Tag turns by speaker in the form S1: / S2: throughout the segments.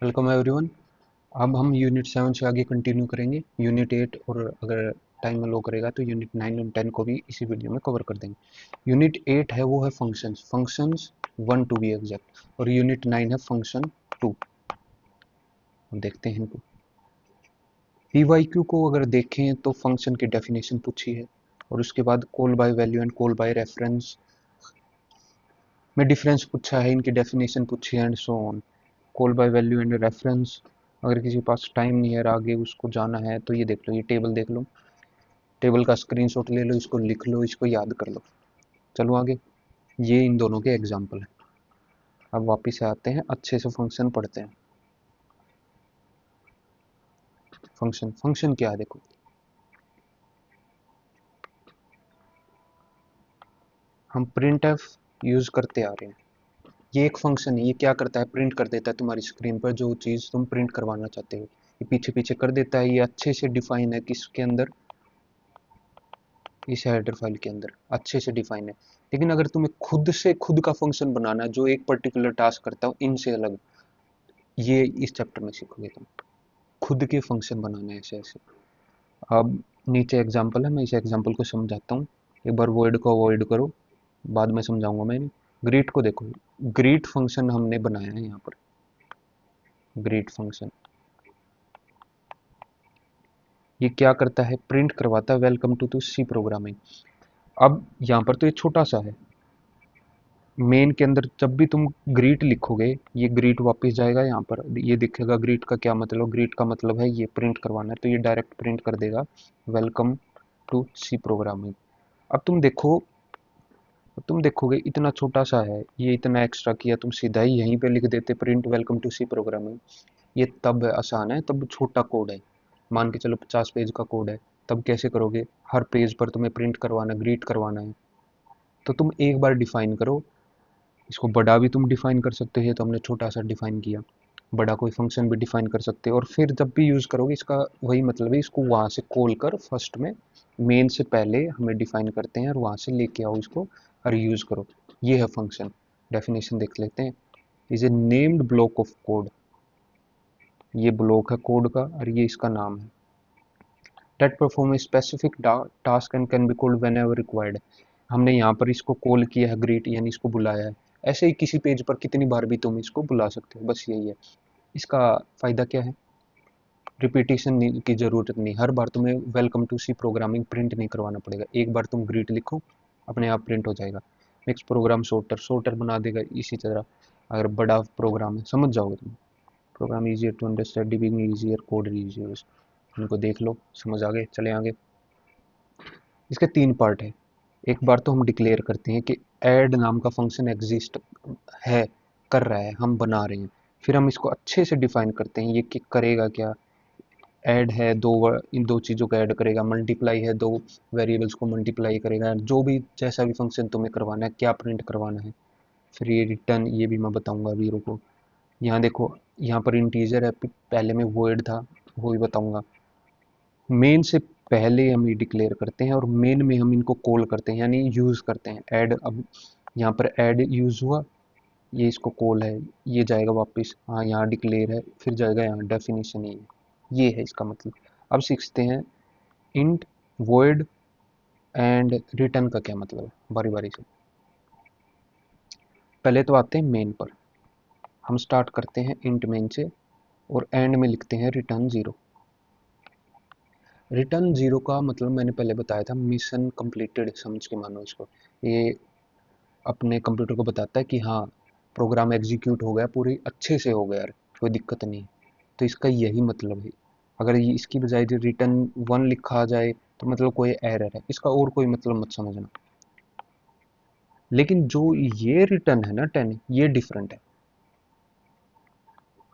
S1: Welcome everyone. अब हम unit 7 से आगे कंटिन्यू करेंगे। यूनिट 8 और अगर टाइम अलो करेगा तो यूनिट 9 और 10 को भी इसी वीडियो में कवर कर देंगे। यूनिट 8 है वो है फंक्शंस 1 टू बी एग्जैक्ट, और यूनिट 9 है फंक्शन 2। देखते हैं इनको। पीवाईक्यू को अगर देखें तो फंक्शन की डेफिनेशन पूछी है, और उसके बाद call by value and call by reference में डिफरेंस पूछा है, इनकी डेफिनेशन पूछी है and so on. Call by value and reference, अगर किसी के पास टाइम नहीं है और आगे उसको जाना है तो ये देख लो, ये टेबल देख लो, टेबल का स्क्रीनशॉट ले लो, इसको लिख लो, इसको याद कर लो। चलो आगे, ये इन दोनों के एग्जाम्पल हैं। अब वापिस आते हैं, अच्छे से फंक्शन पढ़ते हैं। फंक्शन क्या है देखो, हम प्रिंट एफ यूज करते आ रहे हैं। ये एक फंक्शन है, ये क्या करता है, प्रिंट कर देता है तुम्हारी स्क्रीन पर जो चीज़ तुम प्रिंट करवाना चाहते हो। ये पीछे पीछे कर देता है। ये अच्छे से डिफाइन है किसके अंदर, इस हेडर फाइल के अंदर अच्छे से डिफाइन है। लेकिन अगर तुम्हें खुद से खुद का फंक्शन बनाना है जो एक पर्टिकुलर टास्क करता हो इनसे अलग, ये इस चैप्टर में सीखोगे तुम। खुद के फंक्शन बनाना है ऐसे ऐसे। अब नीचे एग्जांपल है, मैं इस एग्जांपल को समझाता हूँ। एक बार वॉइड को अवॉइड करो, बाद में समझाऊंगा मैं। ग्रीट को देखो, ग्रीट फंक्शन हमने बनाया है यहाँ पर। ग्रीट फंक्शन ये क्या करता है, प्रिंट करवाता है वेलकम टू सी प्रोग्रामिंग। अब यहाँ पर तो ये छोटा सा है, मेन के अंदर जब भी तुम ग्रीट लिखोगे ये ग्रीट वापस जाएगा यहाँ पर, ये दिखेगा ग्रीट का क्या मतलब। ग्रीट का मतलब है ये प्रिंट करवाना है, तो ये डायरेक्ट प्रिंट कर देगा वेलकम टू सी प्रोग्रामिंग। अब तुम देखोगे इतना छोटा सा है, ये इतना एक्स्ट्रा किया, तुम सीधा ही यहीं पे लिख देते print welcome to C programming. ये तब आसान है, तब छोटा कोड है। मान के चलो 50 पेज का कोड है, तब कैसे करोगे, हर पेज पर तुम्हें प्रिंट करवाना, ग्रीट करवाना है। तो तुम एक बार डिफाइन करो, इसको बड़ा भी तुम डिफाइन कर सकते हो, तो हमने छोटा सा डिफाइन किया। बड़ा कोई फंक्शन भी डिफाइन कर सकते हो, और फिर जब भी यूज़ करोगे इसका वही मतलब है, इसको वहाँ से कॉल कर, फर्स्ट में मेन से पहले हमें डिफाइन करते हैं और वहाँ से लेके आओ इसको और यूज़ करो। ये है फंक्शन। डेफिनेशन देख लेते हैं। Is a named block of code, ये ब्लॉक है कोड का और ये इसका नाम है। That perform a specific task and can be called when ever required. हमने यहाँ पर इसको कॉल किया है, ग्रीट यानी इसको बुलाया है। ऐसे ही किसी पेज पर कितनी बार भी तुम इसको बुला सकते हो, बस यही है। इसका फ़ायदा क्या है, रिपीटेशन की ज़रूरत नहीं, हर बार तुम्हें welcome to C programming print नहीं करवाना पड़ेगा। एक बार तुम ग्रीट लिखो, अपने आप प्रिंट हो जाएगा। नेक्स्ट प्रोग्राम सोर्टर बना देगा इसी तरह। अगर बड़ा प्रोग्राम है समझ जाओगे तुम। Program easier to understand, debugging easier, code easier. इनको देख लो, समझ आ गए, चले आगे। इसके 3 पार्ट है। एक बार तो हम डिक्लेयर करते हैं कि ऐड नाम का फंक्शन एग्जिस्ट है, कर रहा है, हम बना रहे हैं। फिर हम इसको अच्छे से डिफाइन करते हैं, ये कि करेगा क्या। ऐड है, इन दो चीज़ों को ऐड करेगा। मल्टीप्लाई है, दो वेरिएबल्स को मल्टीप्लाई करेगा। जो भी जैसा भी फंक्शन तुम्हें करवाना है, क्या प्रिंट करवाना है। फिर ये रिटर्न, ये भी मैं बताऊंगा अभी, रुको। यहाँ देखो, यहाँ पर इंटीजर है, पहले में वॉइड था, वो भी बताऊंगा। मेन से पहले हम ये डिक्लेयर करते हैं और मेन में हम इनको कॉल करते हैं, यानी यूज़ करते हैं। ऐड, अब यहाँ पर ऐड यूज़ हुआ, ये इसको कॉल है, ये जाएगा वापस, हाँ यहाँ डिक्लेयर है, फिर जाएगा यहाँ डेफिनेशन। ये है इसका मतलब। अब सीखते हैं इंट, वॉइड एंड रिटर्न का क्या मतलब है, बारी बारी से। पहले तो आते हैं मेन पर। हम स्टार्ट करते हैं इंट मेन से और एंड में लिखते हैं रिटर्न 0। रिटर्न 0 का मतलब मैंने पहले बताया था, मिशन कंप्लीटेड समझ के मानो इसको। ये अपने कंप्यूटर को बताता है कि हाँ प्रोग्राम एग्जीक्यूट हो गया, पूरी अच्छे से हो गया यार, कोई दिक्कत नहीं। तो इसका यही मतलब है। अगर ये इसकी बजाय रिटर्न 1 लिखा जाए तो मतलब कोई एरर है, इसका और कोई मतलब मत समझना। लेकिन जो ये रिटर्न है ना 10, ये डिफरेंट है।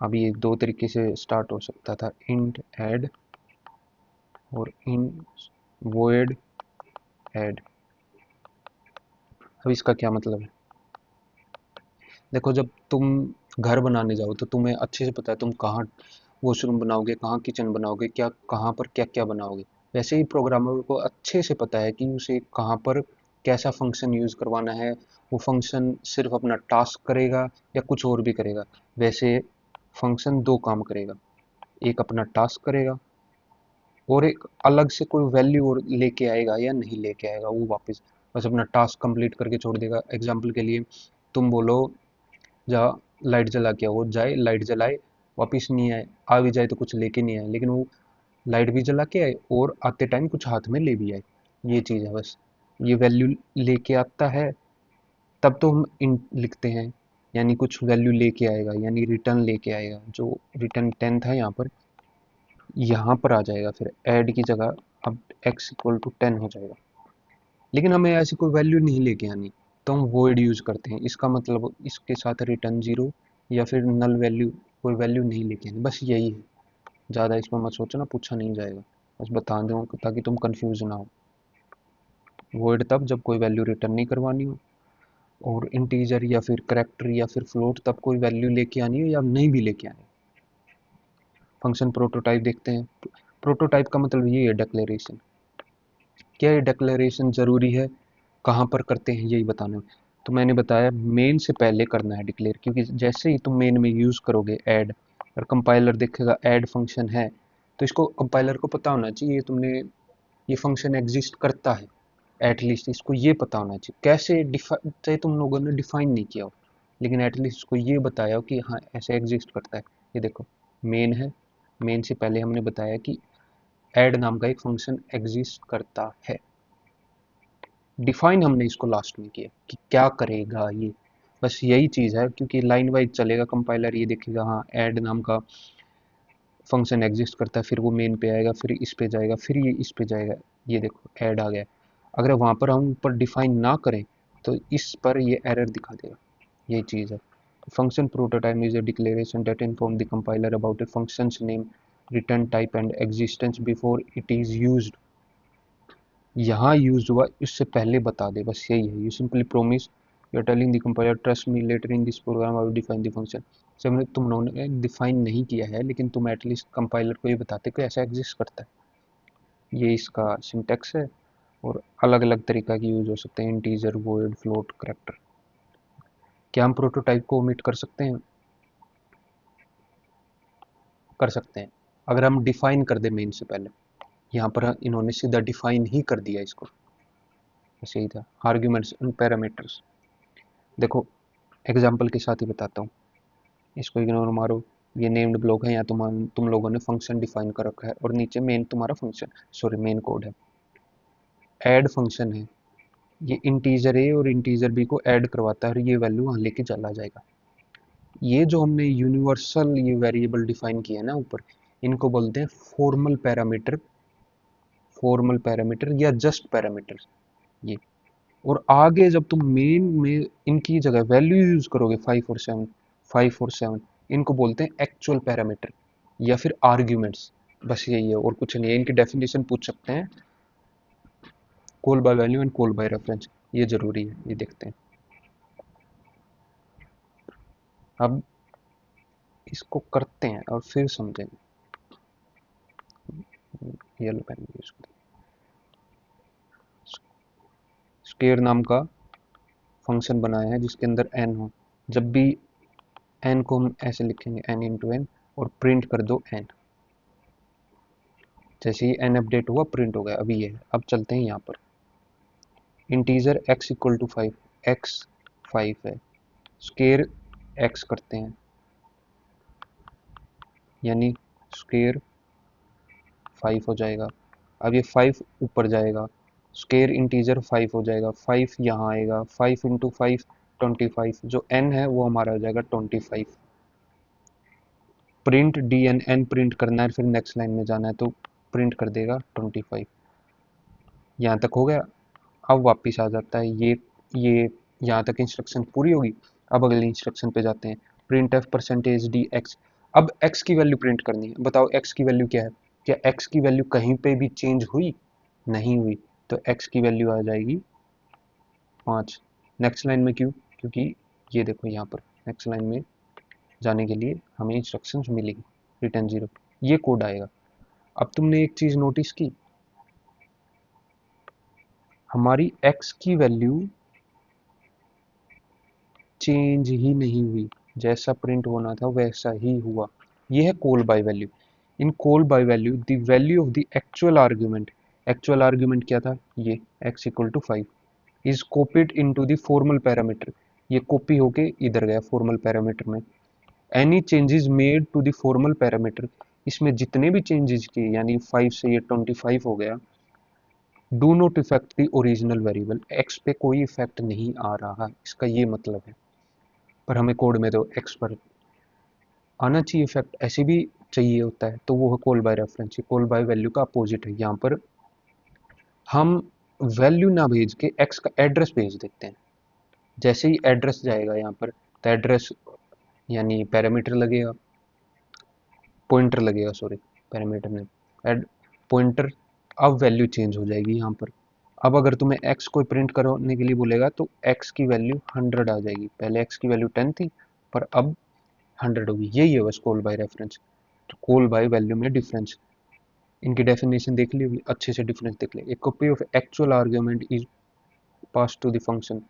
S1: अब ये दो तरीके से स्टार्ट हो सकता था, इंट ऐड और इन वॉइड ऐड। अब इसका क्या मतलब है, देखो जब तुम घर बनाने जाओ तो तुम्हें अच्छे से पता है तुम कहाँ वॉशरूम बनाओगे, कहाँ किचन बनाओगे, क्या कहाँ पर क्या क्या बनाओगे। वैसे ही प्रोग्रामर को अच्छे से पता है कि उसे कहाँ पर कैसा फंक्शन यूज़ करवाना है। वो फंक्शन सिर्फ अपना टास्क करेगा या कुछ और भी करेगा। वैसे फंक्शन दो काम करेगा, एक अपना टास्क करेगा और एक अलग से कोई वैल्यू और लेके आएगा या नहीं लेके आएगा, वो वापस बस अपना टास्क कंप्लीट करके छोड़ देगा। एग्जाम्पल के लिए तुम बोलो जा लाइट जला के, वो जाए लाइट जलाए वापस नहीं आए, आ भी जाए तो कुछ लेके नहीं आए, लेकिन वो लाइट भी जला के आए और आते टाइम कुछ हाथ में ले भी आए। ये चीज़ है बस, ये वैल्यू लेके आता है तब तो हम इन लिखते हैं, यानी कुछ वैल्यू लेके आएगा यानी रिटर्न लेके आएगा। जो रिटर्न 10 था यहाँ पर आ जाएगा, फिर ऐड की जगह अब x इक्वल टू 10 हो जाएगा। लेकिन हमें ऐसी कोई वैल्यू नहीं लेके आनी, तो हम वॉइड यूज़ करते हैं। इसका मतलब इसके साथ रिटर्न जीरो या फिर नल वैल्यू, कोई वैल्यू नहीं लेके आनी, बस यही है। ज़्यादा इसमें मत सोचना, पूछा नहीं जाएगा, बस बता दूँ ताकि तुम कंफ्यूज ना हो। वॉइड तब जब कोई वैल्यू रिटर्न नहीं करवानी हो, और इंटीजर या फिर करैक्टर या फिर फ्लोट तब कोई वैल्यू लेके आनी हो या नहीं भी लेके आनी। फंक्शन प्रोटोटाइप देखते हैं। प्रोटोटाइप का मतलब ये है डिक्लेरेशन। क्या ये डिक्लेरेशन ज़रूरी है, कहाँ पर करते हैं यही बताना है। तो मैंने बताया मेन से पहले करना है डिक्लेयर, क्योंकि जैसे ही तुम मेन में यूज़ करोगे ऐड, और कंपाइलर देखेगा ऐड फंक्शन है, तो इसको कंपाइलर को पता होना चाहिए तुमने ये फंक्शन एग्जिस्ट करता है, एटलीस्ट इसको ये पता होना चाहिए। कैसे डिफाइन, चाहे तुम लोगों ने डिफाइन नहीं किया हो, लेकिन एटलीस्ट इसको ये बताया हो कि हाँ ऐसे एग्जिस्ट करता है। ये देखो मेन है, मेन से पहले हमने बताया कि ऐड नाम का एक फंक्शन एग्जिस्ट करता है। डिफाइन हमने इसको लास्ट में किया कि क्या करेगा ये, बस यही चीज़ है, क्योंकि लाइन वाइज चलेगा कंपाइलर, ये देखेगा हाँ ऐड नाम का फंक्शन एग्जिस्ट करता है, फिर वो मेन पे आएगा, फिर इस पे जाएगा, फिर ये इस पे जाएगा। ये देखो ऐड आ गया। अगर वहाँ पर हम ऊपर डिफाइन ना करें तो इस पर ये एरर दिखा देगा, ये चीज़ है। Function prototype is a declaration that inform the compiler about a function's name, return type and existence before it is used. यहाँ यूज हुआ इससे पहले बता दे, बस यही है। You simply promise you are telling the compiler trust me later in this program I will define the function. जब तुम लोगों ने डिफाइन नहीं किया है, लेकिन तुम एटलीस्ट कंपाइलर को ये बताते कि ऐसा एग्जिस्ट करता है। ये इसका सिंटेक्स है, और अलग अलग तरीका की यूज हो सकते हैं, इंटीजर, वॉइड, फ्लोट, करैक्टर। क्या हम प्रोटोटाइप को ओमिट कर सकते हैं? कर सकते हैं, अगर हम डिफाइन कर दे मेन से पहले। यहाँ पर इन्होंने सीधा डिफाइन ही कर दिया इसको, बस यही था। आर्ग्यूमेंट्स एंड पैरामीटर्स देखो एग्जाम्पल के साथ ही बताता हूँ, इसको इग्नोर मारो। ये नेम्ड ब्लॉक है, या तुम लोगों ने फंक्शन डिफाइन कर रखा है और नीचे मेन तुम्हारा फंक्शन, सॉरी मेन कोड है। ऐड फंक्शन है, ये इंटीजर ए और इंटीजर बी को ऐड करवाता है और ये वैल्यू वहाँ लेके चला जाएगा। ये जो हमने यूनिवर्सल ये वेरिएबल डिफाइन किया है ना ऊपर, इनको बोलते हैं फॉर्मल पैरामीटर, फॉर्मल पैरामीटर या जस्ट पैरामीटर ये। और आगे जब तुम मेन में इनकी जगह वैल्यू यूज करोगे 5 और 7, 5 और 7, इनको बोलते हैं एक्चुअल पैरामीटर या फिर आर्ग्यूमेंट्स। बस यही है और कुछ नहीं है। इनकी डेफिनेशन पूछ सकते हैं, call by value and call by reference, ये जरूरी है, ये देखते हैं। अब इसको करते हैं और फिर समझेंगे। येलो पेन यूज करते हैं। स्केयर नाम का फंक्शन बनाया है जिसके अंदर एन हो। जब भी एन को हम ऐसे लिखेंगे एन इंटू एन और प्रिंट कर दो एन, जैसे ही एन अपडेट हुआ प्रिंट हो गया। अभी ये है। अब चलते हैं यहाँ पर integer x equal to 5, x 5 है, स्केयर x करते हैं, यानी स्केयर 5 हो जाएगा। अब ये 5 ऊपर जाएगा, स्केयर इंटीजर 5 हो जाएगा, 5 यहाँ आएगा, 5 इंटू 5 25, जो n है वो हमारा हो जाएगा 25। Print D N, N print करना है फिर नेक्स्ट लाइन में जाना है तो प्रिंट कर देगा 25। यहाँ तक हो गया। अब वापिस आ जाता है ये यहाँ तक इंस्ट्रक्शन पूरी होगी। अब अगले इंस्ट्रक्शन पे जाते हैं, print F percentage D x. अब एक्स की वैल्यू प्रिंट करनी है। बताओ एक्स की वैल्यू क्या है? क्या एक्स की वैल्यू कहीं पे भी चेंज हुई? नहीं हुई, तो एक्स की वैल्यू आ जाएगी 5। नेक्स्ट लाइन में क्यों? क्योंकि ये देखो यहाँ पर नेक्स्ट लाइन में जाने के लिए हमें इंस्ट्रक्शंस मिलेगी, रिटर्न 0, ये कोड आएगा। अब तुमने एक चीज़ नोटिस की, हमारी x की वैल्यू चेंज ही नहीं हुई। जैसा प्रिंट होना था वैसा ही हुआ। ये है call by value. In call by value the value of the actual argument क्या था, ये x equal to 5 is copied into the formal parameter, ये कॉपी होके इधर गया फॉर्मल पैरामीटर में। Any changes made to the formal parameter, इसमें जितने भी चेंजेस किए यानी 5 से ये 25 हो गया, do not effect the original variable, x पे कोई इफेक्ट नहीं आ रहा, इसका ये मतलब है। पर हमें कोड में तो x पर आना चाहिए इफेक्ट, ऐसे भी चाहिए होता है, तो वो है कॉल बाय रेफरेंस। ये कॉल बाय वैल्यू का अपोजिट है। यहाँ पर हम वैल्यू ना भेज के x का एड्रेस भेज देते हैं। जैसे ही एड्रेस जाएगा यहाँ पर, तो एड्रेस यानी पैरामीटर लगेगा, पॉइंटर लगेगा, सॉरी पैरामीटर नहीं, एड पॉइंटर। अब वैल्यू चेंज हो जाएगी यहाँ पर। अब अगर तुम्हें x को प्रिंट करने के लिए बोलेगा तो x की वैल्यू 100 आ जाएगी। पहले x की वैल्यू 10 थी, पर अब 100 होगी। यही है बस कॉल बाय रेफरेंस। तो कॉल बाय वैल्यू में डिफरेंस, इनकी डेफिनेशन देख ली होगी, अच्छे से डिफरेंस देख ले। A copy of actual argument is pass to the function,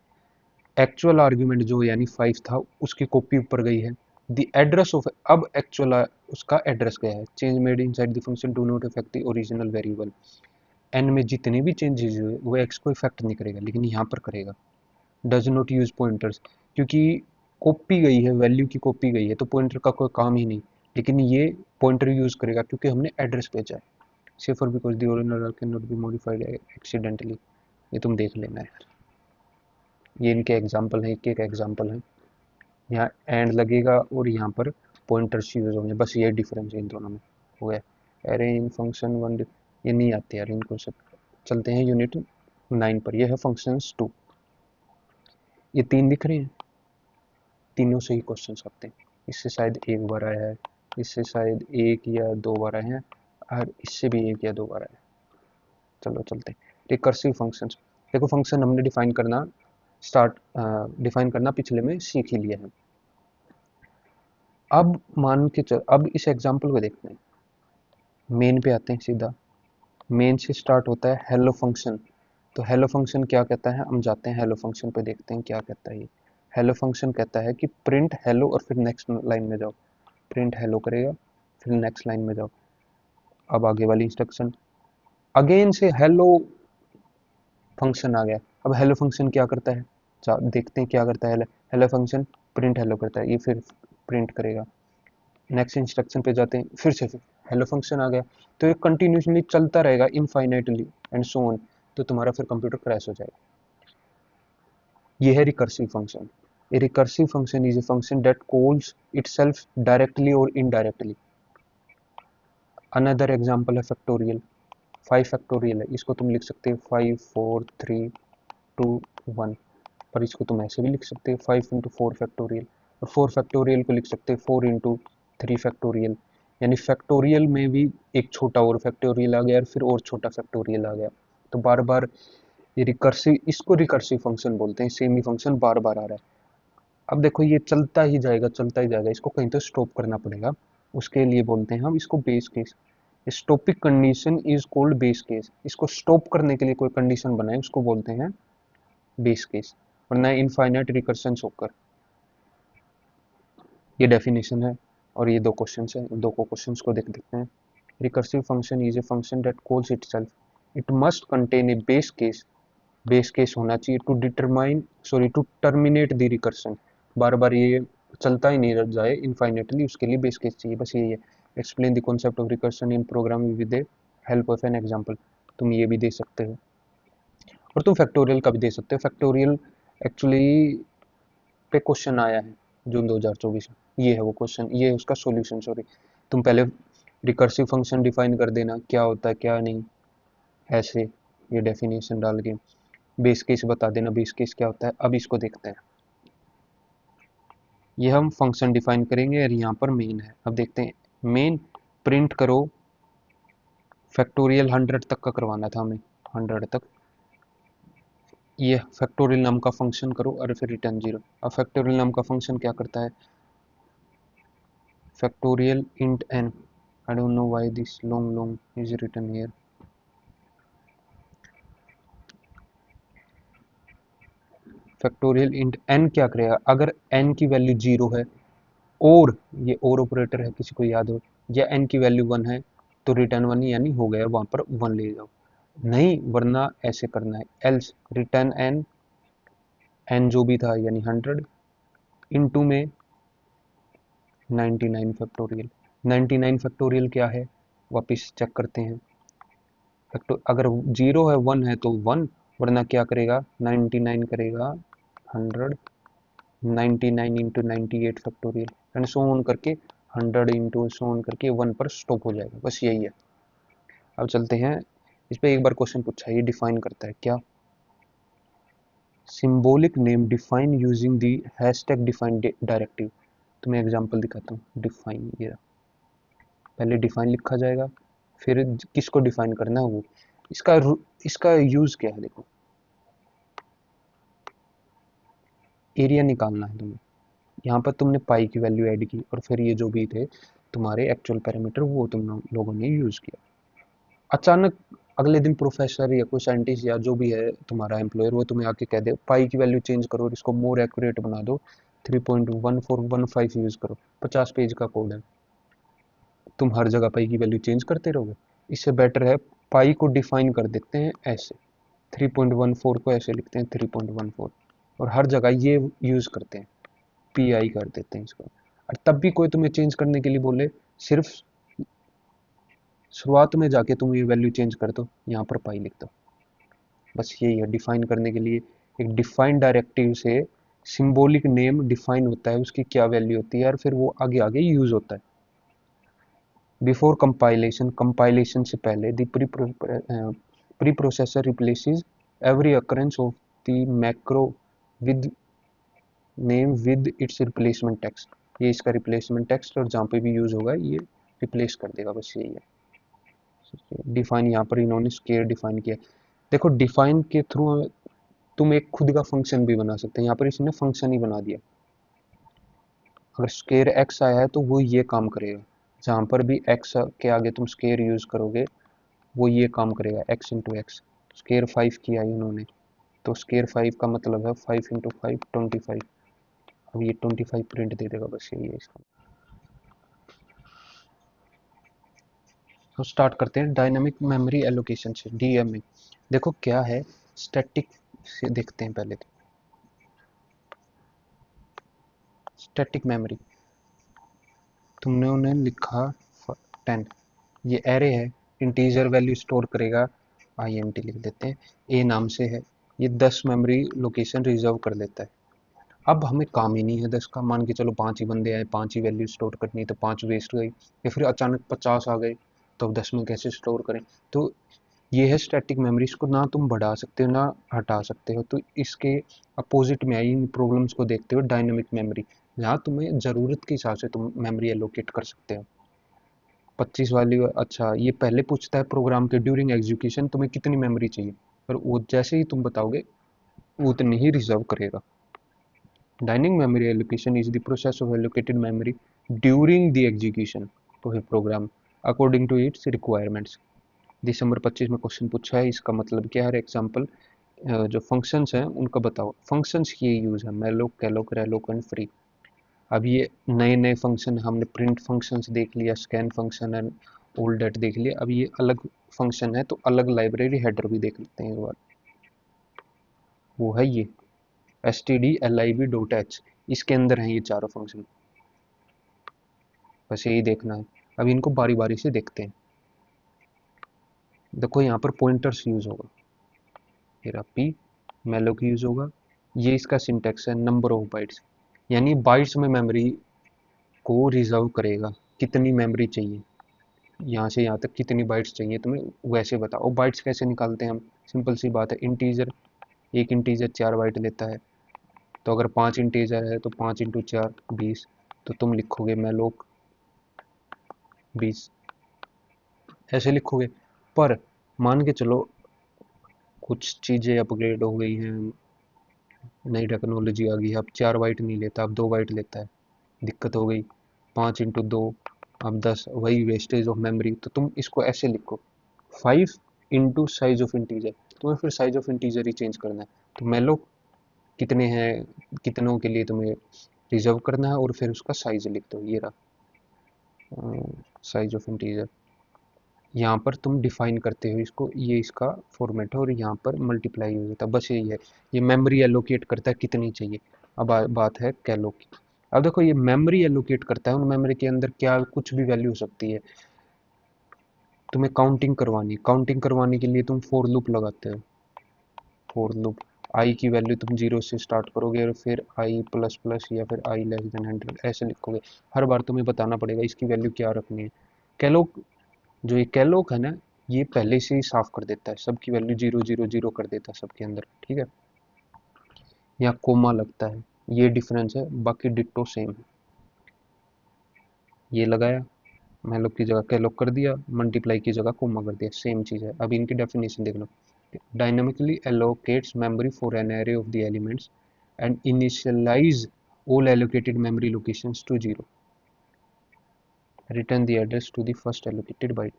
S1: actual argument जो यानी 5 था उसकी कॉपी ऊपर गई है। द एड्रेस ऑफ, अब एक्चुअल उसका एड्रेस गया है। Change made inside the function do not effect the original variable, N में जितने भी चेंजेस हुए वो एक्स को इफेक्ट नहीं करेगा, लेकिन यहाँ पर करेगा। डज नॉट यूज पॉइंटर्स, क्योंकि कॉपी गई है, वैल्यू की कॉपी गई है, तो पॉइंटर का कोई काम ही नहीं, लेकिन ये पॉइंटर यूज करेगा क्योंकि हमने एड्रेस भेजा है। Safer because the original can not be modified accidentally. ये तुम देख लेना यार, ये इनके एग्जाम्पल हैं, एक एग्जाम्पल है। यहाँ एंड लगेगा और यहाँ पर पॉइंटर्स यूज होंगे, बस ये डिफरेंस है इन दोनों में। हो गया। अरे इन फंक्शन वन, ये नहीं आते यार इनको सब। चलते हैं यूनिट 9 पर। यह है फंक्शंस 2। ये 3 दिख रहे हैं, तीनों से ही क्वेश्चन आते हैं। इससे शायद एक बार आया है, इससे शायद एक या दो बार आए हैं, और इससे भी एक या दो बार आया है। चलो चलते हैं। रिकर्सिव फंक्शंस, देखो फंक्शन हमने डिफाइन करना पिछले में सीख ही लिया है। अब मान के चल, अब इस एग्जाम्पल को देखते हैं। मेन पे आते हैं सीधा। मेन से स्टार्ट होता है हेलो फंक्शन। तो हेलो फंक्शन क्या कहता है, हम जाते हैं हेलो फंक्शन पे, देखते हैं क्या कहता है ये। हेलो फंक्शन कहता है कि प्रिंट हेलो और फिर नेक्स्ट लाइन में जाओ। प्रिंट हेलो करेगा, फिर नेक्स्ट लाइन में जाओ। अब आगे वाली इंस्ट्रक्शन, अगेन से हेलो फंक्शन आ गया। अब हेलो फंक्शन क्या करता है, देखते हैं क्या करता है। हेलो फंक्शन प्रिंट हेलो करता है, ये फिर प्रिंट करेगा। नेक्स्ट इंस्ट्रक्शन पे जाते हैं, फिर से हेलो फंक्शन आ गया। तो ये कंटिन्यूसली चलता रहेगा इनफाइनाइटली एंड सो ऑन, तो तुम्हारा फिर कंप्यूटर क्रैश हो जाएगा। ये है recursive function. A recursive function is a function that calls itself directly और इनडायरेक्टली। अनदर एग्जांपल है फैक्टोरियल। 5 फैक्टोरियल है, इसको तुम लिख सकते हो 5 4 3 2 1, पर इसको तुम ऐसे भी लिख सकते हो 5 इंटू 4 फैक्टोरियल, और 4 फैक्टोरियल को लिख सकते हो 4 इंटू 3 फैक्टोरियल। यानी फैक्टोरियल में भी एक छोटा और फैक्टोरियल आ गया और फिर और छोटा फैक्टोरियल आ गया। तो बार बार ये रिकर्सिव, इसको रिकर्सिव फंक्शन बोलते हैं। सेम ही फंक्शन बार बार आ रहा है। अब देखो ये चलता ही जाएगा चलता ही जाएगा, इसको कहीं तो स्टॉप करना पड़ेगा। उसके लिए बोलते हैं हम इसको base case. Stopping condition is called base case. इसको स्टॉप करने के लिए कोई कंडीशन बनाए उसको बोलते हैं बेस केस, वरना इनफाइनाइट रिकर्शन होकर। ये डेफिनेशन है और ये दो क्वेश्चन है, दो को क्वेश्चन को देख देखते हैं। Recursive function is a function that calls itself, it must contain a base case. Base case होना चाहिए to determine, sorry to terminate the recursion. बार बार ये चलता ही नहीं रह जाए इनफाइनेटली, उसके लिए बेस केस चाहिए, बस यही है। Explain the concept of recursion in programming with the help of an example. तुम ये भी दे सकते हो और तुम फैक्टोरियल का भी दे सकते हो। फैक्टोरियल एक्चुअली पे क्वेश्चन आया है जून 2024 में, ये है वो क्वेश्चन, ये है उसका सॉल्यूशन। सॉरी, तुम पहले रिकर्सिव फंक्शन डिफाइन कर देना क्या होता है क्या नहीं, ऐसे ये डेफिनेशन डाल के बेस केस बता देना बेस केस क्या होता है। अब इसको देखते हैं। ये हम फंक्शन डिफाइन करेंगे और यहाँ पर मेन है। अब देखते हैं मेन, प्रिंट करो फैक्टोरियल 100 तक का करवाना था हमें, 100 तक। ये फैक्टोरियल नाम का फंक्शन करो और फिर रिटर्न 0। अब फैक्टोरियल नाम का फंक्शन क्या करता है, factorial int n, I don't know why this long is written here। Factorial int n क्या करेगा, अगर n की वैल्यू 0 है और ये और ऑपरेटर है, किसी को याद हो, या एन की वैल्यू 1 है तो रिटर्न 1 यानी हो गया, वहां पर 1 ले जाओ, नहीं वरना ऐसे करना है, एल्स रिटर्न एन, एन जो भी था यानी 100 इनटू में 99 फैक्टोरियल। 99 फैक्टोरियल क्या है, वापस चेक करते हैं। अगर 0 है 1 है तो 1, वरना क्या करेगा 99 करेगा 100, 99 into 98 factorial and so on करके 100 इंटू सो ऑन करके 1 पर स्टॉप हो जाएगा, बस यही है। अब चलते हैं इस पे, एक बार क्वेश्चन पूछा है, ये डिफाइन करता है क्या, symbolic name define using the hashtag define directive. तो मैं एग्जांपल दिखाता हूँ, डिफाइन, ये पहले डिफाइन लिखा जाएगा, फिर किसको डिफाइन करना है वो, इसका इसका यूज क्या है, देखो एरिया निकालना है तुम्हें, यहाँ पर तुमने पाई की वैल्यू ऐड की और फिर ये जो भी थे तुम्हारे एक्चुअल पैरामीटर वो तुम लोगों ने यूज किया। अचानक अगले दिन प्रोफेसर या कोई साइंटिस्ट या जो भी है तुम्हारा एम्प्लॉयर, वो तुम्हें आके कह दे पाई की वैल्यू चेंज करो और इसको मोर एक्यूरेट बना दो, 3.1415 यूज करो, 50 पेज का कोड है, तुम हर जगह पाई की वैल्यू चेंज करते रहोगे। इससे बेटर है पाई को डिफाइन कर देते हैं ऐसे, 3.14 को ऐसे लिखते हैं 3.14 और हर जगह ये यूज करते हैं, पी आई कर देते हैं इसको। और तब भी कोई तुम्हें चेंज करने के लिए बोले, सिर्फ शुरुआत में जाके तुम ये वैल्यू चेंज कर दो, यहाँ पर पाई लिख दो, बस यही है डिफाइन करने के लिए। एक डिफाइन डायरेक्टिव से सिंबॉलिक नेम डिफाइन होता है, उसकी क्या वैल्यू होती है और फिर वो आगे आगे यूज होता है। बिफोर कंपाइलेशन, कंपाइलेशन से पहले the pre processor replaces every occurrence of the macro with name with its replacement text, ये इसका रिप्लेसमेंट टेक्स्ट और जहाँ पे भी यूज होगा ये रिप्लेस कर देगा, बस यही है। डिफाइन यहाँ पर इन्होंने स्केयर डिफाइन किया, देखो डिफाइन के थ्रू तुम एक खुद का फंक्शन भी बना सकते हैं, यहाँ पर इसने फंक्शन ही बना दिया। अगर स्केयर एक्स आया है तो वो ये काम करेगा, जहाँ पर भी एक्स के आगे तुम स्केयर यूज करोगे वो ये काम करेगा, एक्स इंटू एक्स। स्केयर 5 किया है इन्होंने, तो स्केयर 5 का मतलब है 5 इंटू 5 25, अब ये 25 प्रिंट दे देगा, बस यही है इसका। तो स्टार्ट करते हैं डायनामिक मेमोरी एलोकेशन से, डीएमए। देखो क्या है, स्टैटिक से देखते हैं पहले तो, स्टैटिक मेमोरी तुमने उन्हें लिखा 10, ये एरे है, इंटीजर वैल्यू स्टोर करेगा, आईएनटी लिख देते हैं, ए नाम से है, ये 10 मेमोरी लोकेशन रिजर्व कर लेता है। अब हमें काम ही नहीं है 10 का, मान के चलो 5 ही बंदे आए, 5 ही वैल्यू स्टोर करनी, तो 5 वेस्ट गई, या फिर अचानक 50 आ गए, तो अब 10 में कैसे स्टोर करें। तो ये है स्टैटिक मेमोरी, इसको ना तुम बढ़ा सकते हो ना हटा सकते हो। तो इसके अपोजिट में आई, इन प्रॉब्लम्स को देखते हुए डायनामिक मेमोरी, जहाँ तुम्हें ज़रूरत के हिसाब से तुम मेमोरी एलोकेट कर सकते हो। 25 वाली, अच्छा ये पहले पूछता है प्रोग्राम के ड्यूरिंग एग्जीक्यूशन तुम्हें कितनी मेमोरी चाहिए, पर वो जैसे ही तुम बताओगे उतनी ही रिजर्व करेगा। Dynamic memory allocation is the process of allocated memory during the execution of a program according to its requirements। दिसंबर 25 में क्वेश्चन पूछा है, इसका मतलब क्या है, एग्जाम्पल जो फंक्शंस हैं उनका बताओ। फंक्शंस की यूज़ है मैलोक, कैलोक, रेलोक एंड फ्री। अब ये नए नए फंक्शन, हमने प्रिंट फंक्शंस देख लिया, scan function and all that देख लिया, अब ये अलग फंक्शन है तो अलग लाइब्रेरी हेडर भी देख लेते हैं एक बार। वो है ये stdlib.h, इसके अंदर हैं ये चारों फंक्शन, बस यही देखना है। अब इनको बारी बारी से देखते हैं। देखो यहाँ पर पॉइंटर्स यूज होगा, मेरा पी मैलोक यूज होगा, ये इसका सिंटेक्स है नंबर ऑफ बाइट्स, यानी बाइट्स में मेमोरी को रिजर्व करेगा, कितनी मेमोरी चाहिए, यहाँ से यहाँ तक कितनी बाइट्स चाहिए तुम्हें, वैसे बताओ। बाइट्स कैसे निकालते हैं हम, सिंपल सी बात है, इंटीजर, एक इंटीजर 4 बाइट लेता है, तो अगर 5 इंटीजर है तो 5 इंटू 4 20, तो तुम लिखोगे मैलोक 20, ऐसे लिखोगे। पर मान के चलो कुछ चीज़ें अपग्रेड हो गई हैं, नई टेक्नोलॉजी आ गई है, अब 4 बाइट नहीं लेता, अब 2 बाइट लेता है, दिक्कत हो गई, 5 इंटू 2 अब 10, वही वेस्टेज ऑफ मेमोरी। तो तुम इसको ऐसे लिखो 5 इंटू साइज ऑफ इंटीजर, तुम्हें फिर size of integer he change करना है। तो मैलोक कितने हैं, कितनों के लिए तुम्हें रिजर्व करना है और फिर उसका साइज लिख दो, ये रहा साइज ऑफ इंटीजर। यहाँ पर तुम डिफाइन करते हो इसको, ये इसका फॉर्मेट है और यहाँ पर मल्टीप्लाई हो जाता है, बस यही है। ये मेमोरी एलोकेट करता है कितनी चाहिए। अब बात है कैलोक की। अब देखो ये मेमोरी एलोकेट करता है, उन मेमोरी के अंदर क्या कुछ भी वैल्यू हो सकती है। तुम्हें काउंटिंग करवानी, काउंटिंग करवाने के लिए तुम फॉर लूप लगाते हो। फॉर लूप आई की वैल्यू तुम 0 से स्टार्ट करोगे और फिर आई प्लस प्लस या फिर आई लेस देन 100 ऐसे लिखोगे। हर बार तुम्हें बताना पड़ेगा इसकी वैल्यू क्या रखनी है। कैलोक, जो ये कैलोक है ना, ये पहले से ही साफ कर देता है, सबकी वैल्यू 0 0 0 कर देता है सबके अंदर, ठीक है। यहाँ कोमा लगता है, ये डिफरेंस है, बाकी डिट्टो सेम है। ये लगाया, मैलोक की जगह कैलोक कर दिया, मल्टीप्लाई की जगह कोमा कर दिया, सेम चीज़ है। अब इनकी डेफिनेशन देख लो। Dynamically allocates memory for an array of the elements and initialize all allocated memory locations to 0, return the address to the first allocated byte.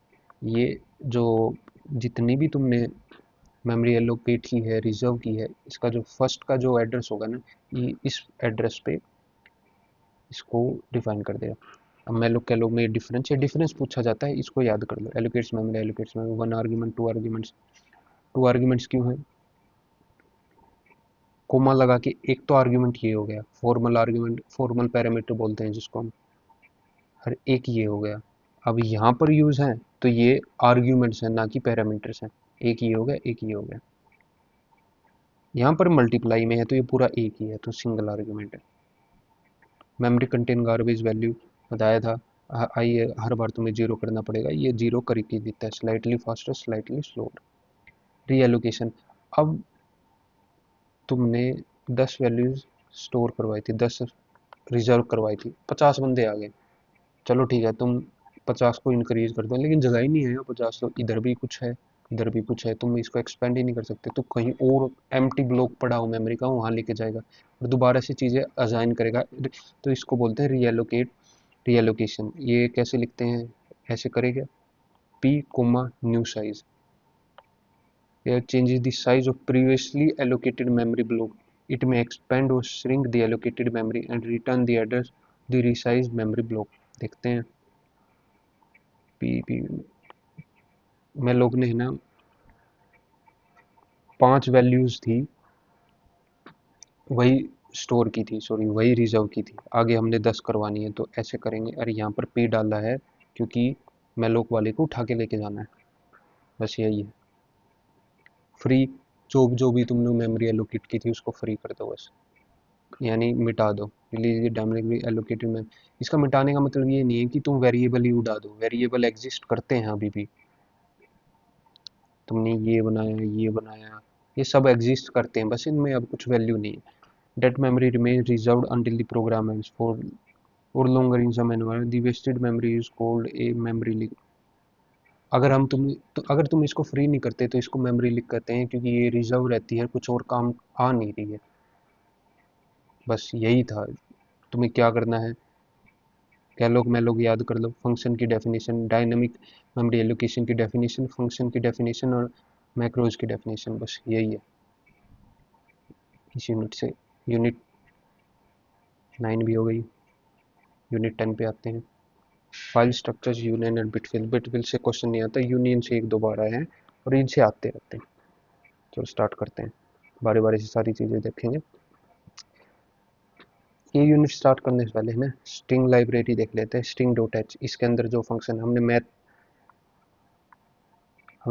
S1: ये जो जितनी भी तुमने मेमोरी एलोकेट की है, रिजर्व की है, इसका जो फर्स्ट का जो एड्रेस होगा ना, ये इस एड्रेस पे इसको डिफाइन कर देगा। अब मैलोक कैलोक में डिफरेंस पूछा जाता है, इसको याद कर लो। Allocates memory one argument, two arguments. Two arguments क्यों है, कोमा लगा के, एक तो आर्ग्यूमेंट ये हो गया, फॉर्मल आर्ग्यूमेंट, फॉर्मल पैरामीटर बोलते हैं जिसको हम, हर एक ये हो गया। अब यहाँ पर यूज है तो ये आर्ग्यूमेंट्स हैं ना कि पैरामीटर्स हैं। एक ये हो गया, एक ये हो गया। यहाँ पर मल्टीप्लाई में है तो ये पूरा एक ही है, तो सिंगल आर्ग्यूमेंट है। मेमोरी कंटेन गार्बेज वैल्यू बताया था, आइए हर बार तुम्हें 0 करना पड़ेगा, ये 0 करके देता है, slightly faster slightly slower. Reallocation, अब तुमने 10 वैल्यूज स्टोर करवाई थी, 10 रिजर्व करवाई थी, 50 बंदे आ गए, चलो ठीक है तुम 50 को इंक्रीज कर दो, लेकिन जगह ही नहीं है 50, तो इधर भी कुछ है, इधर भी कुछ है, तुम इसको एक्सपेंड ही नहीं कर सकते, तो कहीं और एम्प्टी ब्लॉक पड़ा हो मेमोरी का, वहाँ लेके जाएगा और दोबारा से चीज़ें असाइन करेगा। तो इसको बोलते हैं रीएलोकेट, रीएलोकेशन। ये कैसे लिखते हैं, ऐसे करेगा, P coma new size, it changes the size of previously allocated memory block. It may expand or shrink the allocated memory and return the address the resized memory block. देखते हैं P में लोग ने है ना 5 वैल्यूज थी, वही store की थी, सॉरी वही रिजर्व की थी, आगे हमने 10 करवानी है तो ऐसे करेंगे। अरे यहाँ पर पी डाला है क्योंकि मेलोक वाले को उठा के लेके जाना है, बस यही है। फ्री, जो भी तुमने मेमोरी एलोकेट की थी उसको फ्री कर दो बस, यानी मिटा दो। रिलीज डायनेमिकली एलोकेटेड में, इसका मिटाने का मतलब ये नहीं है कि तुम वेरिएबल ही उड़ा दो, वेरिएबल एग्जिस्ट करते हैं अभी भी। तुमने ये बनाया, ये बनाया, ये सब एग्जिस्ट करते हैं, बस इनमें अब कुछ वैल्यू नहीं है। That memory remain reserved until the program ends for or longer in some environment the wasted memory is called a memory leak। अगर हम अगर तुम इसको फ्री नहीं करते तो इसको मेमोरी लीक कहते हैं, क्योंकि ये रिजर्व रहती है, कुछ और काम आ नहीं रही है। बस यही था, तुम्हें क्या करना है, कैलोग मैलोग याद कर लो, फंक्शन की डेफिनेशन, डायनामिक मेमोरी एलोकेशन की डेफिनेशन, फंक्शन की डेफिनेशन और मैक्रोज की डेफिनेशन, बस यही है इस यूनिट से। यूनिट 9 भी हो गई, यूनिट 10 पे आते हैं। File structures, union and bitfield. Bitfield से क्वेश्चन नहीं आता, यूनियन से एक दो बार आए हैं और इनसे आते रहते हैं। चलो स्टार्ट करते हैं, बारी बारी से सारी चीज़ें देखेंगे। ये यूनिट स्टार्ट करने से पहले है ना स्ट्रिंग लाइब्रेरी देख लेते हैं, स्ट्रिंग डॉट एच। इसके अंदर जो फंक्शन हमने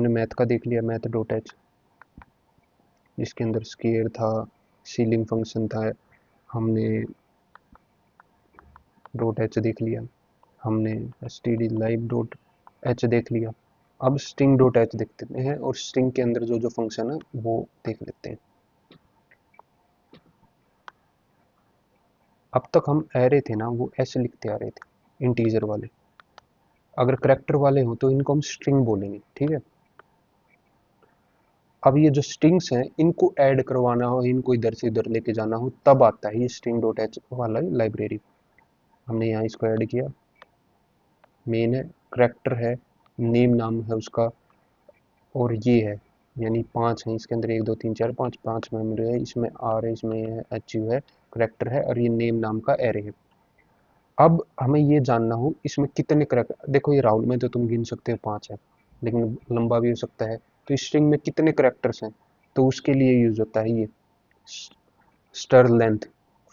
S1: मैथ का देख लिया, मैथ डॉट एच, जिसके अंदर स्केयर था, सीलिंग फंक्शन था, हमने डॉट एच देख लिया, हमने std लाइव डॉट एच देख लिया। अब स्ट्रिंग डॉट एच देखते हैं और स्ट्रिंग के अंदर जो जो फंक्शन है वो देख लेते हैं। अब तक हम एरे थे ना वो ऐसे लिखते आ रहे थे, इंटीजर वाले। अगर करेक्टर वाले हो तो इनको हम स्ट्रिंग बोलेंगे, ठीक है। अब ये जो स्ट्रिंग्स हैं इनको ऐड करवाना हो, इनको इधर से इधर लेके जाना हो, तब आता है ये स्ट्रिंग डॉट एच वाला लाइब्रेरी। हमने यहाँ इसको ऐड किया, मेन है, करेक्टर है, नेम नाम है उसका, और ये है यानी 5 हैं इसके अंदर, 1 2 3 4 5, 5 मेमोरी है, इसमें आर है, इसमें एचयू है, करेक्टर है, और ये नेम नाम का एरे है। अब हमें ये जानना हो इसमें कितने करेक्टर, देखो ये राउंड में तो तुम गिन सकते हो 5 है, लेकिन लंबा भी हो सकता है, तो स्ट्रिंग में कितने करेक्टर्स हैं, तो उसके लिए यूज होता है ये str length,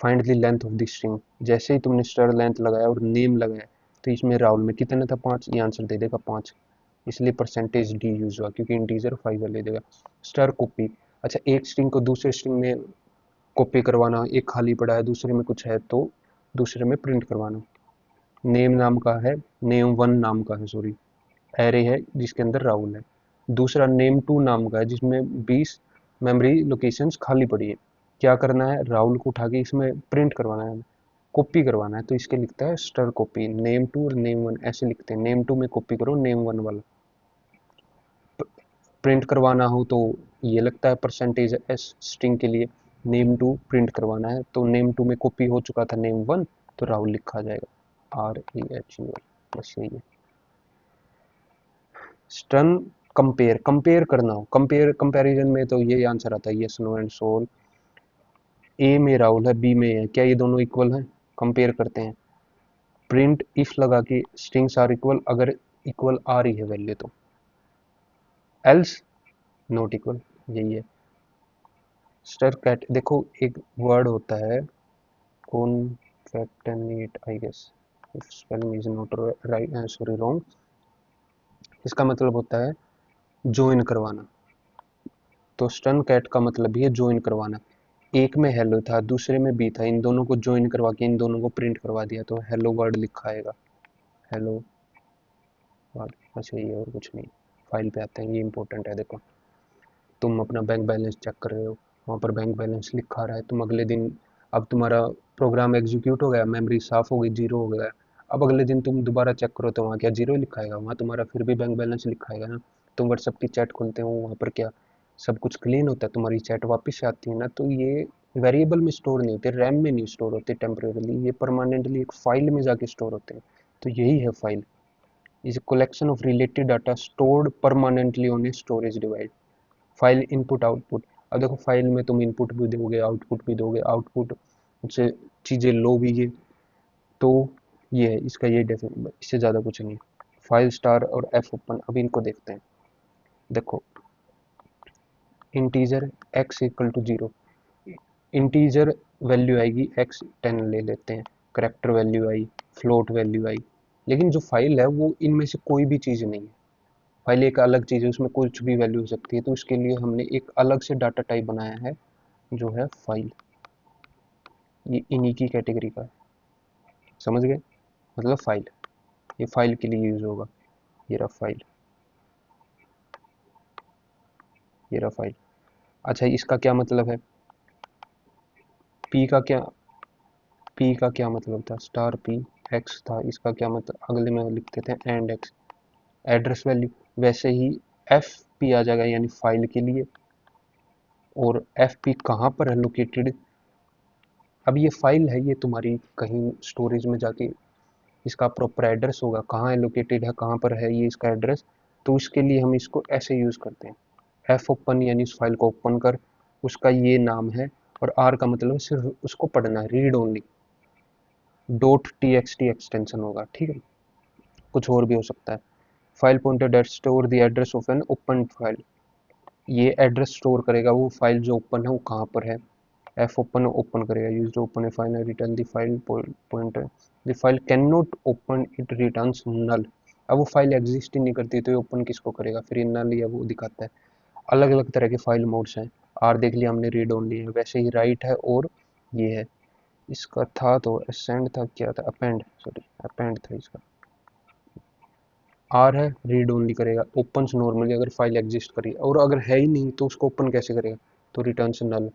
S1: find the length of the string. जैसे ही तुमने स्टर लेंथ लगाया और नेम लगाया, तो इसमें राउंड में कितने था 5, ये आंसर दे देगा 5, इसलिए परसेंटेज डी यूज हुआ, क्योंकि इंटीजर 5 ले देगा। स्टर कॉपी, अच्छा एक स्ट्रिंग को दूसरे स्ट्रिंग में कॉपी करवाना, एक खाली पड़ा है दूसरे में कुछ है तो दूसरे में प्रिंट करवाना। नेम नाम का है, नेम वन नाम का है, सॉरी, एरे है जिसके अंदर राहुल है। दूसरा नेम टू नाम का है जिसमें 20 मेमोरी लोकेशंस खाली पड़ी है। क्या करना है, राहुल को उठा के इसमें प्रिंट करवाना है, कॉपी करवाना है, तो इसके लिखता है स्टर कॉपी, नेम टू और नेम वन ऐसे लिखते हैं, नेम टू में कॉपी करो नेम वन वाला। प्रिंट करवाना हो तो ये लगता है परसेंटेज एस स्ट्रिंग के लिए, नेम टू प्रिंट करवाना है तो नेम टू में कॉपी हो चुका था नेम वन, तो राहुल लिखा जाएगा RAHUL, बस यही है। स्टर्न कंपेयर, कंपेयर करना हो, कंपेयर कंपैरिजन में तो ये आंसर आता है यस नो एंड सोल। ए में राहुल है, बी में है, क्या ये दोनों इक्वल हैं, कंपेयर करते हैं। प्रिंट इफ लगा के स्ट्रिंग्स आर इक्वल, अगर इक्वल आ रही है वैल्यू तो, एल्स नॉट इक्वल, यही है। स्टर कैट, देखो एक वर्ड होता है concatenate, I guess if spelling is not right, sorry wrong, इसका मतलब होता है ज्वाइन करवाना, तो स्टर्न कैट का मतलब भी है ज्वाइन करवाना। एक में हेलो था दूसरे में बी था, इन दोनों को ज्वाइन करवा के इन दोनों को प्रिंट करवा दिया तो हेलो वर्ड लिखा आएगा, हेलो वर्ड, बस यही है और कुछ नहीं। फाइल पे आते हैं, ये इंपॉर्टेंट है, देखो तुम अपना बैंक बैलेंस चेक कर रहे हो, वहाँ पर बैंक बैलेंस लिखा रहा है, तुम अगले दिन, अब तुम्हारा प्रोग्राम एग्जीक्यूट हो गया, मेमोरी साफ हो गई, जीरो हो गया, अब अगले दिन तुम दोबारा चेक करो तो वहाँ क्या जीरो लिखाएगा, वहाँ तुम्हारा फिर भी बैंक बैलेंस लिखाएगा ना। तुम व्हाट्सअप की चैट खोलते हो, वहाँ पर क्या सब कुछ क्लीन होता है, तुम्हारी चैट वापस आती है ना, तो ये वेरिएबल में स्टोर नहीं होते, रैम में नहीं स्टोर होते टेम्परेली, ये परमानेंटली एक फाइल में जाके स्टोर होते हैं। तो यही है file, is a collection of related data stored permanently on a storage device। File input output, अब देखो फाइल में तुम इनपुट भी दोगे आउटपुट भी दोगे, आउटपुट से चीज़ें लो भी ये, तो ये है इसका ये डेफिनेशन, इससे ज़्यादा कुछ नहीं। फाइल स्टार और एफ ओपन, अब इनको देखते हैं। देखो integer x equal to 0, integer value आएगी x 10 ले लेते हैं, करेक्टर वैल्यू आई, फ्लोट वैल्यू आई, लेकिन जो फाइल है वो इनमें से कोई भी चीज़ नहीं है, फाइल एक अलग चीज़ है, उसमें कुछ भी वैल्यू हो सकती है, तो इसके लिए हमने एक अलग से डाटा टाइप बनाया है जो है फाइल, ये इन्हीं की कैटेगरी का है, समझ गए, मतलब फाइल, ये फाइल के लिए यूज होगा, ये रहा फाइल, ये रहा फाइल। अच्छा इसका क्या मतलब है, पी का क्या, पी का क्या मतलब था, स्टार पी एक्स था, इसका क्या मतलब, अगले में लिखते थे एंड एक्स, एड्रेस वैल्यू, वैसे ही एफ पी आ जाएगा यानी फाइल के लिए, और एफ पी कहाँ पर है लोकेटेड, अब ये फाइल है, ये तुम्हारी कहीं स्टोरेज में जाके इसका प्रॉपर एड्रेस होगा, कहाँ है लोकेटेड है, कहाँ पर है ये इसका एड्रेस, तो इसके लिए हम इसको ऐसे यूज़ करते हैं, एफ ओपन यानी उस फाइल को ओपन कर, उसका ये नाम है, और आर का मतलब सिर्फ उसको पढ़ना है, read only, dot T x T extension होगा, ठीक है, कुछ और भी हो सकता है। File pointer that store the address of an open file, ये एड्रेस स्टोर करेगा वो फाइल जो ओपन है वो कहाँ पर है, एफ ओपन ओपन करेगा, use open a file return the file pointer, the file can not open it returns null, अब वो फाइल एग्जिस्ट ही नहीं करती तो ये ओपन किसको करेगा, फिर ये नल या वो दिखाता है। अलग अलग तरह के फाइल मोड्स हैं, आर देख लिया हमने, रीड ओनली है, वैसे ही राइट है और ये है, इसका था तो असेंड था, क्या था अपेंड, सॉरी अपेंड था इसका, आर है रीड ओनली करेगा, ओपन नॉर्मली अगर फाइल एग्जिस्ट करी, और अगर है ही नहीं तो उसको ओपन कैसे करेगा, तो रिटर्न से नल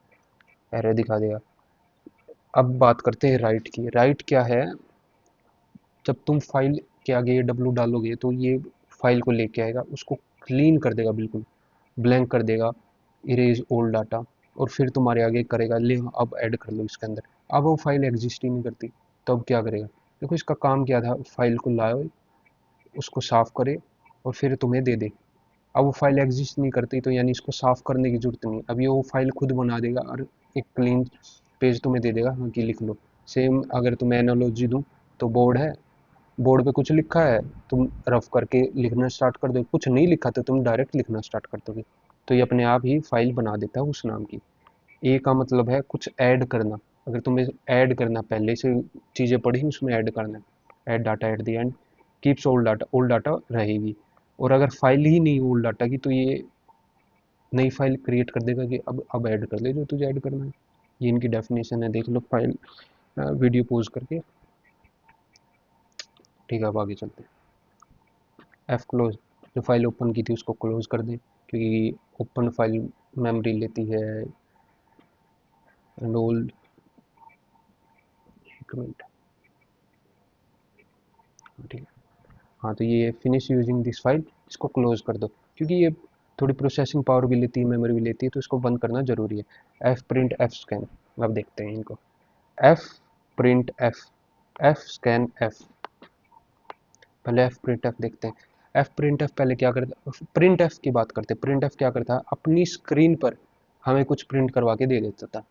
S1: एरर दिखा देगा। अब बात करते हैं राइट की, राइट क्या है, जब तुम फाइल के आगे डब्लू डालोगे तो ये फाइल को लेके आएगा, उसको क्लीन कर देगा, बिल्कुल ब्लैंक कर देगा, इरेज ओल्ड डाटा, और फिर तुम्हारे आगे करेगा ले अब ऐड कर लो इसके अंदर, अब वो फाइल एग्जिस्ट ही नहीं करती, तो अब क्या करेगा, देखो इसका काम क्या था, फाइल को लाए, उसको साफ करे और फिर तुम्हें दे दे, अब वो फाइल एग्जिस्ट नहीं करती, तो यानी इसको साफ करने की जरूरत नहीं, अब ये वो फाइल खुद बना देगा और एक क्लीन पेज तुम्हें दे देगा, हाँ कि लिख लो। सेम अगर तुम्हें एनालॉजी दूँ, तो बोर्ड है, बोर्ड पे कुछ लिखा है, तुम रफ करके लिखना स्टार्ट कर दो, कुछ नहीं लिखा तो तुम डायरेक्ट लिखना स्टार्ट कर दोगे, तो ये अपने आप ही फाइल बना देता है उस नाम की। ए का मतलब है कुछ ऐड करना, अगर तुम्हें ऐड करना, पहले से चीज़ें पढ़ी उसमें ऐड करना है, add data at the end, keeps old data रहेगी। और अगर फाइल ही नहीं ओल्ड डाटा की, तो ये नई फाइल क्रिएट कर देगा कि अब ऐड कर ले जो तुझे ऐड करना है। ये इनकी डेफिनेशन है, देख लो फाइल, वीडियो पॉज करके। ठीक है, अब आगे चलते हैं। एफ क्लोज, जो फाइल ओपन की थी उसको क्लोज कर दें, क्योंकि ओपन फाइल मेमोरी लेती है एंड ऑल। एक मिनट, ठीक है। हाँ, तो ये फिनिश यूजिंग दिस फाइल, इसको क्लोज कर दो, क्योंकि ये थोड़ी प्रोसेसिंग पावर भी लेती है, मेमोरी भी लेती है, तो इसको बंद करना जरूरी है। एफ प्रिंट एफ स्कैन, अब देखते हैं इनको। F print F, F scan F, पहले एफ प्रिंट एफ देखते हैं। एफ प्रिंट एफ पहले क्या करता, प्रिंट एफ की बात करते हैं। प्रिंट एफ क्या करता है, अपनी स्क्रीन पर हमें कुछ प्रिंट करवा के दे देता था,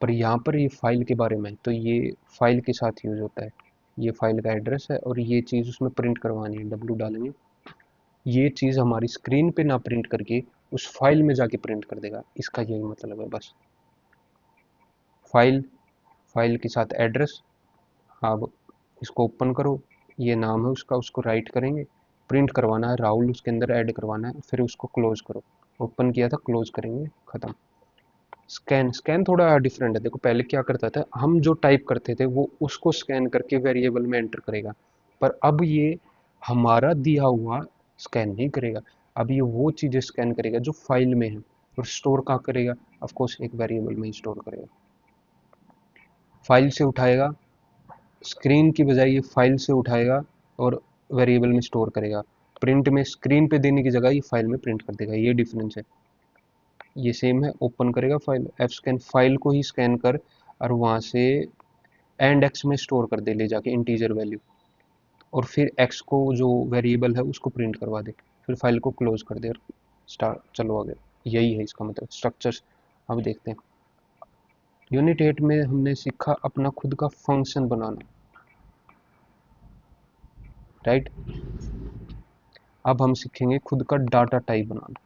S1: पर यहाँ पर ये फाइल के बारे में, तो ये फाइल के साथ यूज होता है। ये फाइल का एड्रेस है और ये चीज़ उसमें प्रिंट करवानी है, डब्लू डालेंगे, ये चीज़ हमारी स्क्रीन पे ना प्रिंट करके उस फाइल में जाके प्रिंट कर देगा, इसका यही मतलब है बस। फाइल, फाइल के साथ एड्रेस, अब इसको ओपन करो, ये नाम है उसका, उसको राइट करेंगे, प्रिंट करवाना है राहुल, उसके अंदर ऐड करवाना है, फिर उसको क्लोज करो। ओपन किया था, क्लोज करेंगे, ख़त्म। स्कैन, स्कैन थोड़ा डिफरेंट है, देखो पहले क्या करता था, हम जो टाइप करते थे वो उसको स्कैन करके वेरिएबल में एंटर करेगा, पर अब ये हमारा दिया हुआ स्कैन नहीं करेगा, अब ये वो चीज़ें स्कैन करेगा जो फाइल में है, और स्टोर कहाँ करेगा, ऑफ कोर्स एक वेरिएबल में ही स्टोर करेगा। फाइल से उठाएगा, स्क्रीन की बजाय ये फाइल से उठाएगा और वेरिएबल में स्टोर करेगा। प्रिंट में स्क्रीन पे देने की जगह ये फाइल में प्रिंट कर देगा, ये डिफरेंस है। ये सेम है, ओपन करेगा फाइल, एफ स्कैन, फाइल को ही स्कैन कर और वहाँ से एंड एक्स में स्टोर कर दे ले जाके इंटीजर वैल्यू, और फिर एक्स को जो वेरिएबल है उसको प्रिंट करवा दे, फिर फाइल को क्लोज कर दे और स्टार्ट, चलो आगे। यही है इसका मतलब स्ट्रक्चर्स। अब देखते हैं, यूनिट 8 में हमने सीखा अपना खुद का फंक्शन बनाना, राइट। अब हम सीखेंगे खुद का डाटा टाइप बनाना,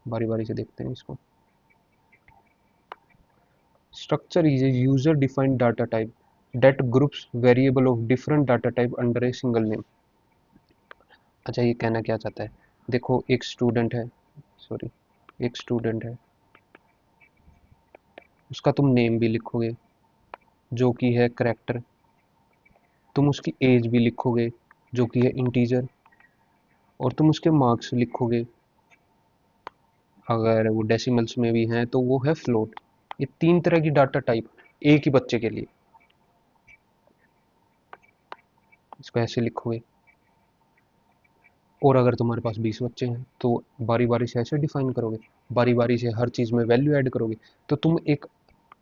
S1: बारी बारी से देखते हैं इसको। Structure is a user defined data type that groups variable of different data type under a single name। अच्छा, ये कहना क्या चाहता है, देखो एक स्टूडेंट है, सॉरी, एक स्टूडेंट है, उसका तुम नेम भी लिखोगे जो कि है करेक्टर, तुम उसकी एज भी लिखोगे जो कि है इंटीजर, और तुम उसके मार्क्स लिखोगे, अगर वो डेसिमल्स में भी हैं तो वो है फ्लोट। ये तीन तरह की डाटा टाइप एक ही बच्चे के लिए, इसको ऐसे लिखोगे। और अगर तुम्हारे पास 20 बच्चे हैं तो बारी बारी से ऐसे डिफाइन करोगे, बारी बारी से हर चीज़ में वैल्यू ऐड करोगे, तो तुम एक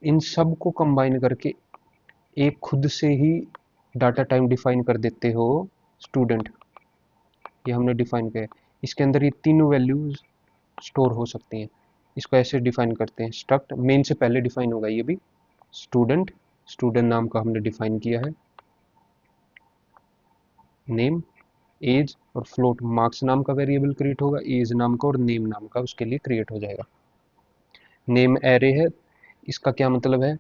S1: इन सब को कंबाइन करके एक खुद से ही डाटा टाइप डिफाइन कर देते हो, स्टूडेंट। ये हमने डिफाइन किया है, इसके अंदर ये तीनों वैल्यूज स्टोर हो सकती हैं। इसको ऐसे डिफाइन करते हैं, स्ट्रक्ट मेन से पहले डिफाइन होगा ये भी, स्टूडेंट, स्टूडेंट नाम का हमने डिफाइन किया है, नेम, एज और फ्लोट, मार्क्स नाम का वेरिएबल क्रिएट होगा, एज नाम का और नेम नाम का उसके लिए क्रिएट हो जाएगा। नेम एरे है, इसका क्या मतलब है,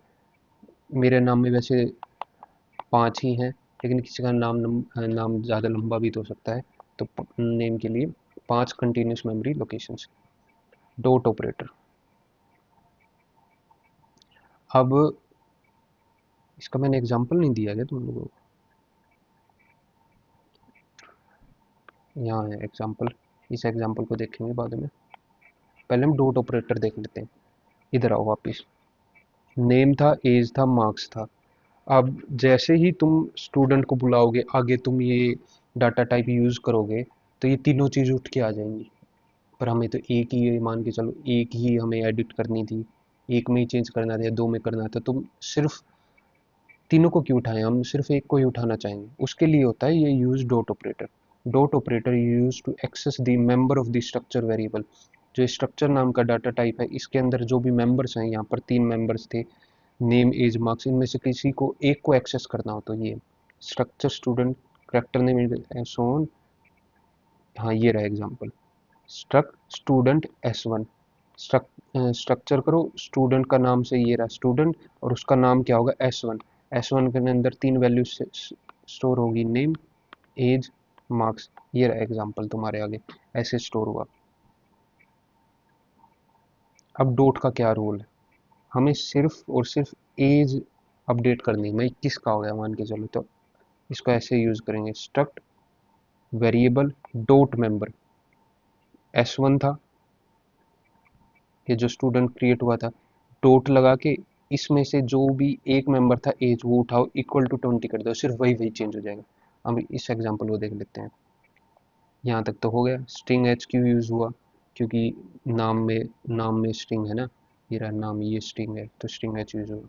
S1: मेरे नाम में वैसे 5 ही हैं, लेकिन किसी का नाम ज़्यादा लंबा भी तो हो सकता है, तो नेम के लिए 5 continuous memory locations. Dot operator, अब इसका मैंने एग्जांपल नहीं दिया क्या तुम लोगों को, यहाँ है एग्जांपल, इस एग्जांपल को देखेंगे बाद में, पहले हम डॉट ऑपरेटर देख लेते हैं। इधर आओ वापस, नेम था, एज था, मार्क्स था, अब जैसे ही तुम स्टूडेंट को बुलाओगे आगे, तुम ये डाटा टाइप यूज़ करोगे, तो ये तीनों चीज़ उठ के आ जाएंगी, पर हमें तो एक ही मान के चलो, एक ही हमें एडिट करनी थी, एक में ही चेंज करना था या दो में करना था, तुम सिर्फ तीनों को क्यों उठाएं, हम सिर्फ एक को ही उठाना चाहेंगे, उसके लिए होता है ये use dot operator. Dot operator use to access the member of the structure variable. जो स्ट्रक्चर नाम का डाटा टाइप है, इसके अंदर जो भी मेंबर्स हैं, यहाँ पर 3 मेंबर्स थे, नेम, एज, मार्क्स, इनमें से किसी को एक को एक्सेस करना हो तो ये structure student character name and so on. हाँ, ये रहा example, struct student S1। Structure करो, स्टूडेंट का नाम से ये रहा स्टूडेंट, और उसका नाम क्या होगा S1। S1 के अंदर 3 वैल्यू स्टोर होगी, नेम, एज, मार्क्स। ये रहा एग्जांपल तुम्हारे आगे, ऐसे स्टोर हुआ। अब डॉट का क्या रोल है, हमें सिर्फ और सिर्फ एज अपडेट करनी है। मैं 21 का हो गया मान के चलो, तो इसको ऐसे यूज करेंगे, struct variable dot member S1 था, ये जो स्टूडेंट क्रिएट हुआ था, डॉट लगा के इसमें से जो भी एक मेंबर था एज, वो उठाओ इक्वल टू 20 कर दो, सिर्फ वही वही चेंज हो जाएगा। हम इस एग्जांपल को देख लेते हैं। यहाँ तक तो हो गया। स्ट्रिंग एच क्यों यूज़ हुआ, क्योंकि नाम में स्ट्रिंग है ना, ये रहा नाम, ये स्ट्रिंग है तो स्ट्रिंग एच यूज़ हुआ।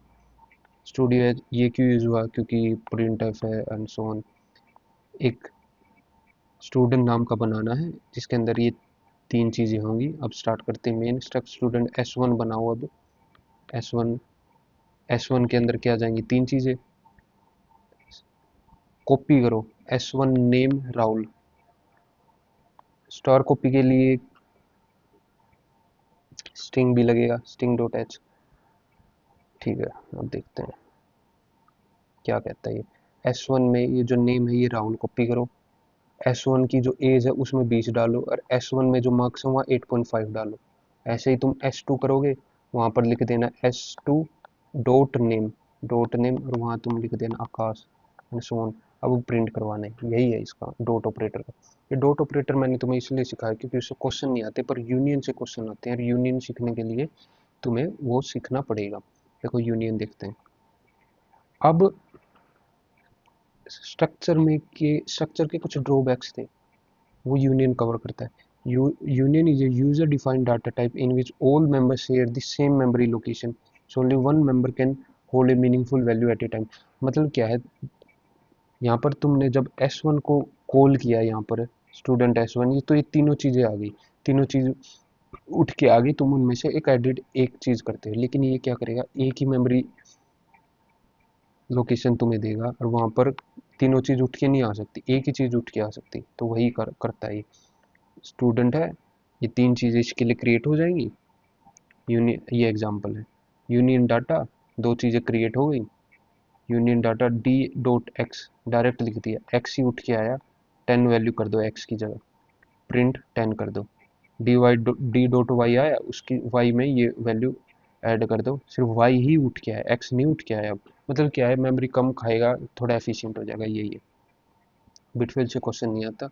S1: स्टूडियो एच ये क्यों यूज़ हुआ, क्योंकि प्रिंट एफ है एंड सो ऑन। एक स्टूडेंट नाम का बनाना है जिसके अंदर ये 3 चीज़ें होंगी। अब स्टार्ट करते हैं मेन स्ट्रक्ट स्टूडेंट S1 बनाओ। अब S1 S1 के अंदर क्या जाएंगी 3 चीज़ें, कॉपी करो S1 name Rahul. Star copy के लिए स्ट्रिंग भी लगेगा, स्ट्रिंग डॉट एच। ठीक है, अब देखते हैं क्या कहता है ये। S1 में ये जो नेम है ये राहुल कॉपी करो, S1 की जो एज है उसमें 20 डालो, और S1 में जो मार्क्स है वहाँ 8.5 डालो। ऐसे ही तुम S2 करोगे, वहाँ पर लिख देना S2 डॉट नेम और वहाँ तुम लिख देना आकाश एंड सो ऑन। अब वो प्रिंट करवाना है, यही है इसका डॉट ऑपरेटर का। ये डॉट ऑपरेटर मैंने तुम्हें इसलिए सिखाया क्योंकि उससे क्वेश्चन नहीं आते, पर यूनियन से क्वेश्चन आते हैं, और यूनियन सीखने के लिए तुम्हें वो सीखना पड़ेगा। देखो यूनियन देखते हैं। अब स्ट्रक्चर के कुछ ड्रॉबैक्स थे, वो यूनियन कवर करता है। Union is a user defined data type in which all members share the same memory location, so only one member can hold a meaningful value at a time. मतलब क्या है, यहाँ पर तुमने जब S1 को कॉल किया, यहाँ पर स्टूडेंट S1, ये तो ये तीनों चीज़ें आ गई, तीनों चीज़ उठ के आ गई, तुम उनमें से एक एडिट एक चीज़ करते हो, लेकिन ये क्या करेगा, एक ही मेमोरी लोकेशन तुम्हें देगा, और वहाँ पर तीनों चीज़ उठ के नहीं आ सकती, एक ही चीज़ उठ के आ सकती, तो वही करता है ये। स्टूडेंट है, ये 3 चीज़ें इसके लिए क्रिएट हो जाएंगी। यूनियन, ये एग्जांपल है। यूनियन डाटा, 2 चीज़ें क्रिएट हो गई। Union data D dot x direct लिख दिया, एक्स ही उठ के आया, 10 वैल्यू कर दो एक्स की जगह, प्रिंट 10 कर दो। डी डॉट वाई आया, उसकी वाई में ये वैल्यू ऐड कर दो, सिर्फ वाई ही उठ के आया, एक्स नहीं उठ के आया। अब मतलब क्या है, मेमोरी कम खाएगा, थोड़ा एफिशिएंट हो जाएगा, यही है। बिटफेल से क्वेश्चन नहीं आता।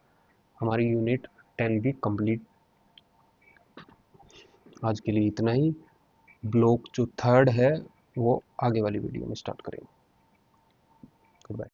S1: हमारी यूनिट 10 भी कंप्लीट। आज के लिए इतना ही। ब्लॉक जो थर्ड है वो आगे वाली वीडियो में स्टार्ट करेंगे। Good bye.